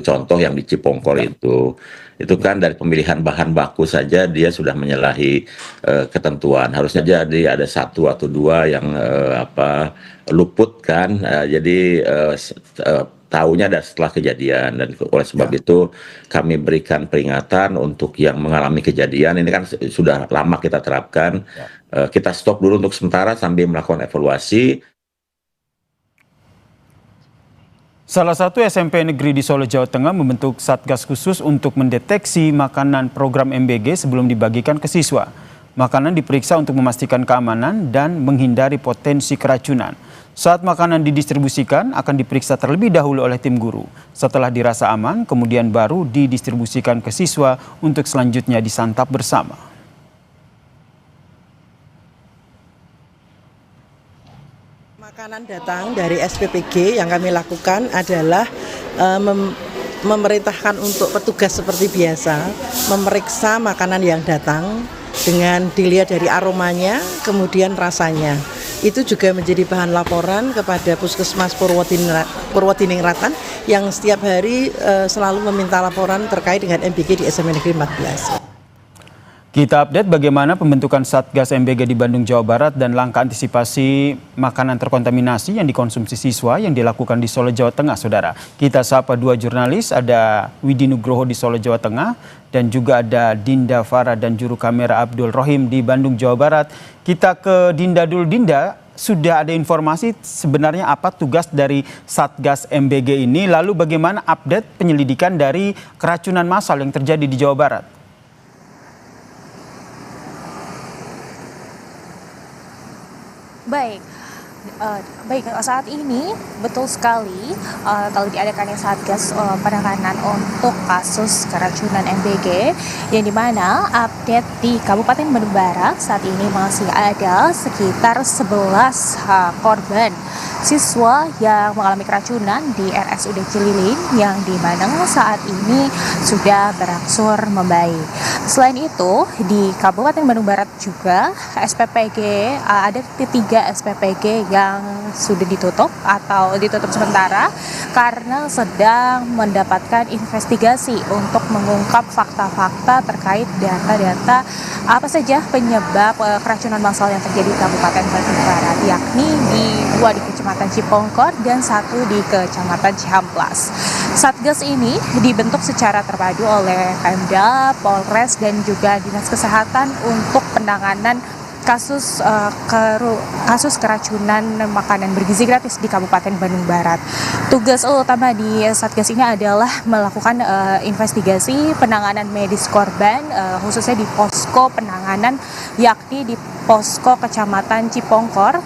contoh yang di Cipongkor itu kan dari pemilihan bahan baku saja dia sudah menyalahi ketentuan. Harusnya jadi ada satu atau dua yang luput kan. Jadi tahunya ada setelah kejadian dan oleh sebab itu kami berikan peringatan untuk yang mengalami kejadian ini kan sudah lama kita terapkan. Kita stop dulu untuk sementara sambil melakukan evaluasi. Salah satu SMP negeri di Solo, Jawa Tengah membentuk Satgas khusus untuk mendeteksi makanan program MBG sebelum dibagikan ke siswa. Makanan diperiksa untuk memastikan keamanan dan menghindari potensi keracunan. Saat makanan didistribusikan akan diperiksa terlebih dahulu oleh tim guru. Setelah dirasa aman, kemudian baru didistribusikan ke siswa untuk selanjutnya disantap bersama. Makanan datang dari SPPG yang kami lakukan adalah memerintahkan untuk petugas seperti biasa memeriksa makanan yang datang dengan dilihat dari aromanya, kemudian rasanya. Itu juga menjadi bahan laporan kepada Puskesmas Purwodiningrat yang setiap hari selalu meminta laporan terkait dengan MBG di SMP Negeri 14. Kita update bagaimana pembentukan Satgas MBG di Bandung, Jawa Barat dan langkah antisipasi makanan terkontaminasi yang dikonsumsi siswa yang dilakukan di Solo, Jawa Tengah, Saudara. Kita sapa dua jurnalis, ada Widi Nugroho di Solo, Jawa Tengah, dan juga ada Dinda Farah dan juru kamera Abdul Rohim di Bandung, Jawa Barat. Kita ke Dinda dulu. Dinda, sudah ada informasi sebenarnya apa tugas dari Satgas MBG ini? Lalu bagaimana update penyelidikan dari keracunan massal yang terjadi di Jawa Barat? Baik, saat ini betul sekali kalau diadakannya Satgas penanganan untuk kasus keracunan MBG yang dimana update di Kabupaten Bandung Barat saat ini masih ada sekitar 11 korban siswa yang mengalami keracunan di RSUD Cililin yang dimana saat ini sudah berangsur membaik. Selain itu di Kabupaten Bandung Barat juga SPPG ada 3 SPPG yang sudah ditutup atau ditutup sementara karena sedang mendapatkan investigasi untuk mengungkap fakta-fakta terkait data-data apa saja penyebab keracunan massal yang terjadi di Kabupaten Bandung Barat, yakni di 2 di Kecamatan Cipongkor dan 1 di Kecamatan Cihamplas. Satgas ini dibentuk secara terpadu oleh Pemda, Polres dan juga Dinas Kesehatan untuk penanganan kasus keracunan makanan bergizi gratis di Kabupaten Bandung Barat. Tugas utama di Satgas ini adalah melakukan investigasi penanganan medis korban, khususnya di posko penanganan, yakni di posko Kecamatan Cipongkor,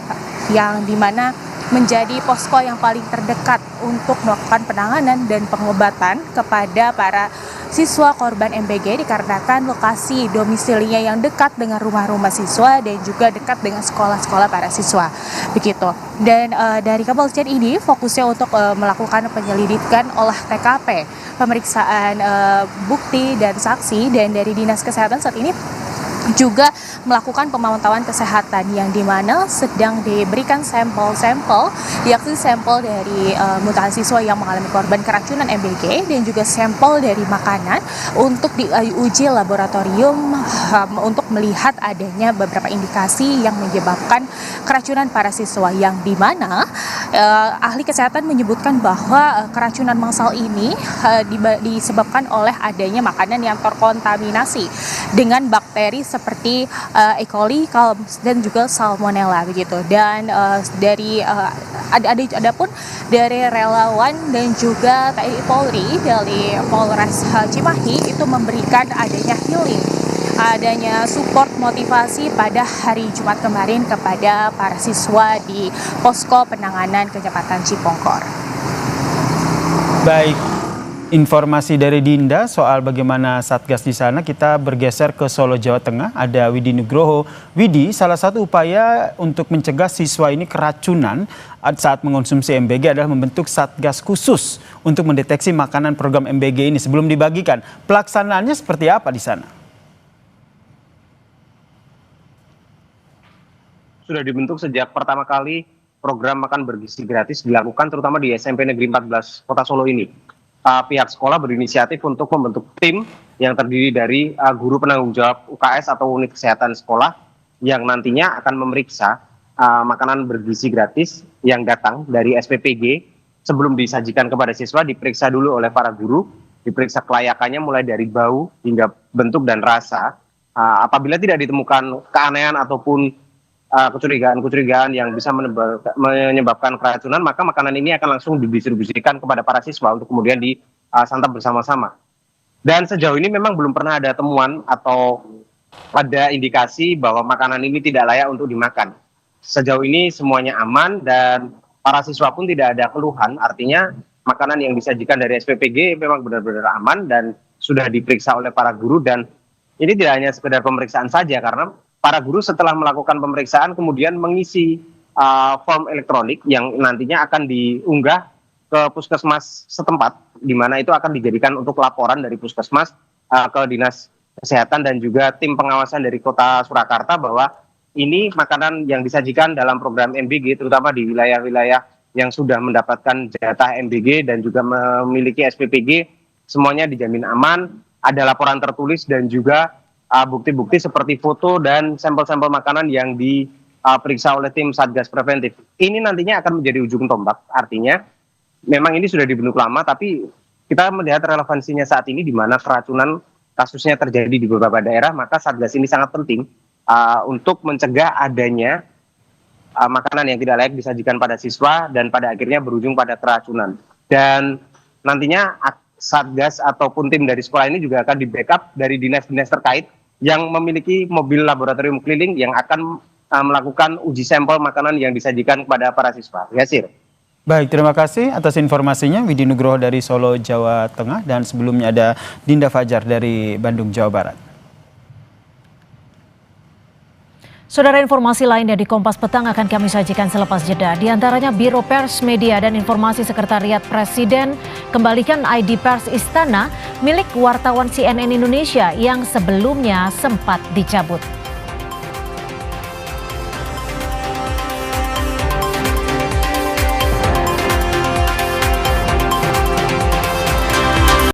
yang dimana menjadi posko yang paling terdekat untuk melakukan penanganan dan pengobatan kepada para siswa korban MBG dikarenakan lokasi domisilinya yang dekat dengan rumah-rumah siswa dan juga dekat dengan sekolah-sekolah para siswa. Begitu. Dan dari kepolisian ini fokusnya untuk melakukan penyelidikan olah TKP, pemeriksaan bukti dan saksi, dan dari Dinas Kesehatan saat ini juga melakukan pemantauan kesehatan yang dimana sedang diberikan sampel-sampel, yakni sampel dari mutan siswa yang mengalami korban keracunan MBG dan juga sampel dari makanan untuk diuji laboratorium untuk melihat adanya beberapa indikasi yang menyebabkan keracunan para siswa, yang dimana ahli kesehatan menyebutkan bahwa keracunan massal ini disebabkan oleh adanya makanan yang terkontaminasi dengan bakteri seperti E. coli dan juga Salmonella begitu. Dan ada pun dari relawan dan juga TNI Polri dari Polres Cimahi itu memberikan adanya support motivasi pada hari Jumat kemarin kepada para siswa di posko penanganan Kecamatan Cipongkor. Baik, informasi dari Dinda soal bagaimana Satgas di sana, kita bergeser ke Solo, Jawa Tengah. Ada Widi Nugroho. Widi, salah satu upaya untuk mencegah siswa ini keracunan saat mengonsumsi MBG adalah membentuk Satgas khusus untuk mendeteksi makanan program MBG ini sebelum dibagikan. Pelaksanaannya seperti apa di sana? Sudah dibentuk sejak pertama kali program makan bergizi gratis dilakukan terutama di SMP Negeri 14 Kota Solo ini. pihak sekolah berinisiatif untuk membentuk tim yang terdiri dari guru penanggung jawab UKS atau unit kesehatan sekolah yang nantinya akan memeriksa makanan bergizi gratis yang datang dari SPPG sebelum disajikan kepada siswa, diperiksa dulu oleh para guru, diperiksa kelayakannya mulai dari bau hingga bentuk dan rasa. Apabila tidak ditemukan keanehan ataupun kecurigaan yang bisa menyebabkan keracunan, maka makanan ini akan langsung didistribusikan kepada para siswa untuk kemudian disantap bersama-sama. Dan sejauh ini memang belum pernah ada temuan atau ada indikasi bahwa makanan ini tidak layak untuk dimakan. Sejauh ini semuanya aman dan para siswa pun tidak ada keluhan, artinya makanan yang disajikan dari SPPG memang benar-benar aman dan sudah diperiksa oleh para guru. Dan ini tidak hanya sekedar pemeriksaan saja, karena para guru setelah melakukan pemeriksaan kemudian mengisi form elektronik yang nantinya akan diunggah ke puskesmas setempat, di mana itu akan dijadikan untuk laporan dari puskesmas ke Dinas Kesehatan dan juga tim pengawasan dari Kota Surakarta bahwa ini makanan yang disajikan dalam program MBG, terutama di wilayah-wilayah yang sudah mendapatkan jatah MBG dan juga memiliki SPPG, semuanya dijamin aman, ada laporan tertulis dan juga bukti-bukti seperti foto dan sampel-sampel makanan yang diperiksa oleh tim Satgas Preventif. Ini nantinya akan menjadi ujung tombak, artinya memang ini sudah dibentuk lama, tapi kita melihat relevansinya saat ini di mana keracunan kasusnya terjadi di beberapa daerah, maka Satgas ini sangat penting untuk mencegah adanya makanan yang tidak layak disajikan pada siswa dan pada akhirnya berujung pada keracunan. Dan nantinya Satgas ataupun tim dari sekolah ini juga akan di-backup dari dinas-dinas terkait yang memiliki mobil laboratorium keliling yang akan melakukan uji sampel makanan yang disajikan kepada para siswa. Yasir. Baik, terima kasih atas informasinya Widi Nugroho dari Solo, Jawa Tengah, dan sebelumnya ada Dinda Fajar dari Bandung, Jawa Barat. Saudara, informasi lain dari Kompas Petang akan kami sajikan selepas jeda. Di antaranya Biro Pers, Media, dan Informasi Sekretariat Presiden kembalikan ID Pers Istana milik wartawan CNN Indonesia yang sebelumnya sempat dicabut.